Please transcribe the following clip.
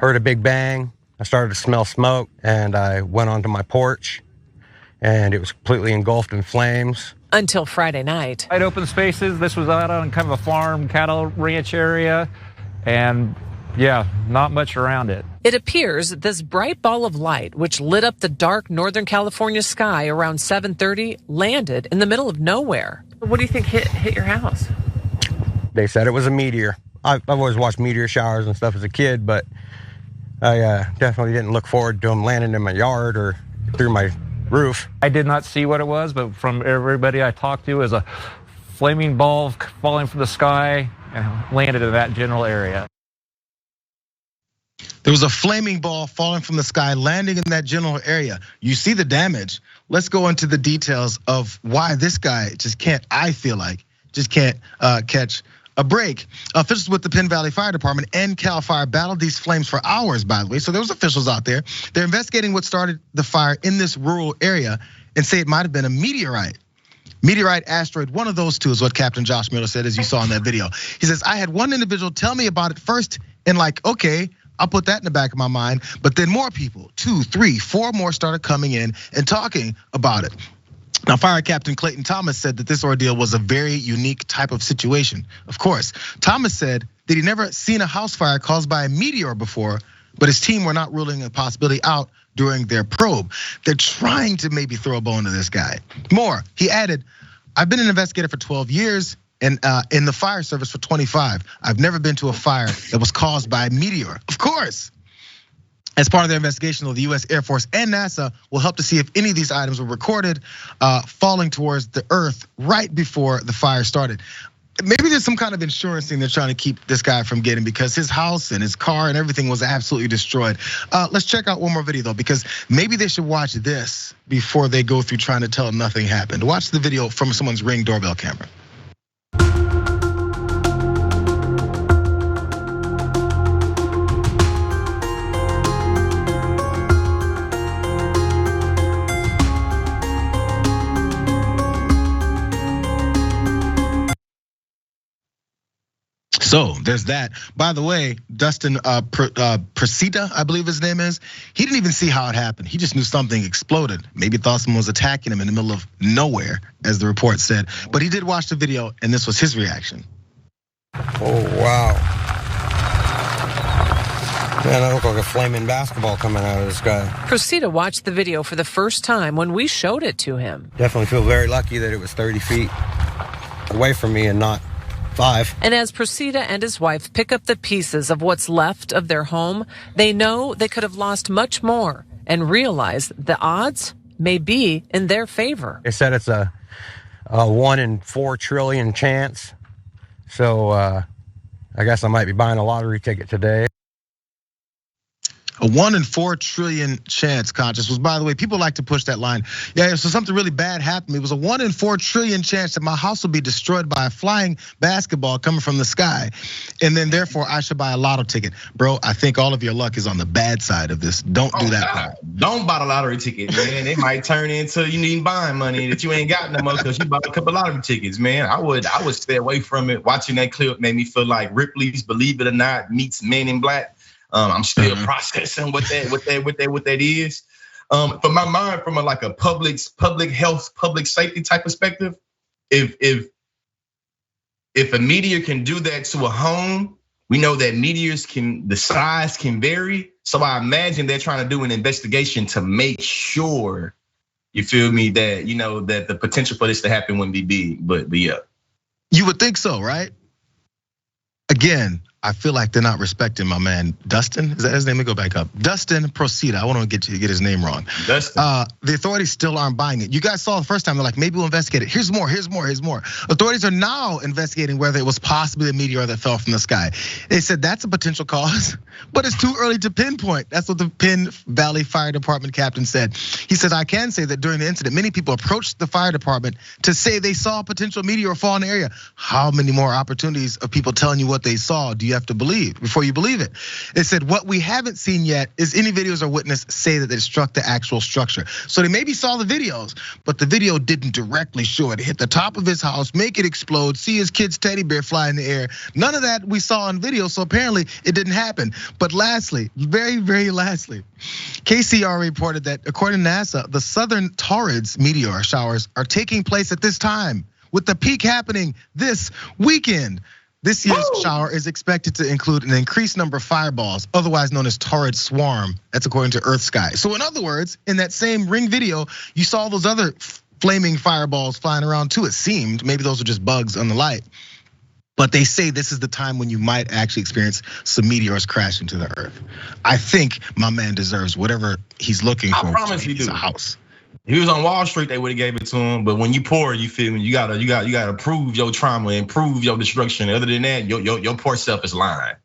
Heard a big bang. I started to smell smoke, and I went onto my porch, and it was completely engulfed in flames. Until Friday night. Wide open spaces. This was out on kind of a farm, cattle ranch area, and yeah, not much around it. It appears this bright ball of light, which lit up the dark Northern California sky around 7:30, landed in the middle of nowhere. What do you think hit your house? They said it was a meteor. I've always watched meteor showers and stuff as a kid, but I definitely didn't look forward to them landing in my yard or through my roof. I did not see what it was, but from everybody I talked to, it was a flaming ball falling from the sky and landed in that general area. There was a flaming ball falling from the sky, landing in that general area. You see the damage. Let's go into the details of why this guy just can't, I feel like, just can't catch a break. Officials with the Penn Valley Fire Department and CAL FIRE battled these flames for hours, by the way. So there was officials out there. They're investigating what started the fire in this rural area and say it might have been a meteorite. Meteorite, asteroid, one of those two is what Captain Josh Miller said, as you saw in that video. He says, I had one individual tell me about it first and like, okay, I'll put that in the back of my mind. But then more people, 2, 3, 4 more started coming in and talking about it. Now, Fire Captain Clayton Thomas said that this ordeal was a very unique type of situation. Of course, Thomas said that he never seen a house fire caused by a meteor before, but his team were not ruling a possibility out during their probe. They're trying to maybe throw a bone to this guy. More, he added, I've been an investigator for 12 years and in the fire service for 25. I've never been to a fire that was caused by a meteor. Of course. As part of their investigation, though, the US Air Force and NASA will help to see if any of these items were recorded falling towards the earth right before the fire started. Maybe there's some kind of insurance thing they're trying to keep this guy from getting because his house and his car and everything was absolutely destroyed. Let's check out one more video though, because maybe they should watch this before they go through trying to tell nothing happened. Watch the video from someone's Ring doorbell camera. So there's that. By the way, Dustin Procita, I believe his name is, he didn't even see how it happened. He just knew something exploded. Maybe thought someone was attacking him in the middle of nowhere, as the report said. But he did watch the video and this was his reaction. Oh, wow. Man, that looked like a flaming basketball coming out of the sky. Procita watched the video for the first time when we showed it to him. Definitely feel very lucky that it was 30 feet away from me and not 5. And as Procita and his wife pick up the pieces of what's left of their home, they know they could have lost much more and realize the odds may be in their favor. They said it's a 1 in 4 trillion chance. So I guess I might be buying a lottery ticket today. A 1 in 4 trillion chance, Conscious, was, by the way, people like to push that line. Yeah, so something really bad happened. It was a 1 in 4 trillion chance that my house will be destroyed by a flying basketball coming from the sky. And then therefore I should buy a lotto ticket. Bro, I think all of your luck is on the bad side of this. Don't do that part. Don't buy the lottery ticket, man. It might turn into you need buying money that you ain't got no more because you bought a couple lottery tickets, man. I would stay away from it. Watching that clip made me feel like Ripley's Believe It or Not meets Men in Black. I'm still processing what that is. From my mind, from a public health, public safety type perspective, if a meteor can do that to a home, we know that meteors the size can vary. So I imagine they're trying to do an investigation to make sure, you feel me, that that the potential for this to happen wouldn't be big. But yeah. You would think so, right? Again, I feel like they're not respecting my man, Dustin. Is that his name? Let me go back up. Dustin Procita. I want to get his name wrong. Dustin. The authorities still aren't buying it. You guys saw the first time, they're like, maybe we'll investigate it. Here's more. Authorities are now investigating whether it was possibly a meteor that fell from the sky. They said that's a potential cause, but it's too early to pinpoint. That's what the Penn Valley Fire Department captain said. He says, I can say that during the incident, many people approached the fire department to say they saw a potential meteor fall in the area. How many more opportunities of people telling you what they saw do you you have to believe, before you believe it. It said, what we haven't seen yet is any videos or witness say that it struck the actual structure. So they maybe saw the videos, but the video didn't directly show it. It hit the top of his house, make it explode, see his kid's teddy bear fly in the air. None of that we saw on video, so apparently it didn't happen. But lastly, very, very lastly, KCRA reported that according to NASA, the southern Taurids meteor showers are taking place at this time, with the peak happening this weekend. This year's shower is expected to include an increased number of fireballs, otherwise known as Taurid swarm. That's according to Earth Sky. So in other words, in that same ring video, you saw those other flaming fireballs flying around too, it seemed. Maybe those are just bugs on the light. But they say this is the time when you might actually experience some meteors crash into the earth. I think my man deserves whatever he's looking for. I promise you do. A house. If he was on Wall Street, they would have gave it to him. But when you poor, you feel me? You gotta prove your trauma and prove your destruction. Other than that, your poor self is lying.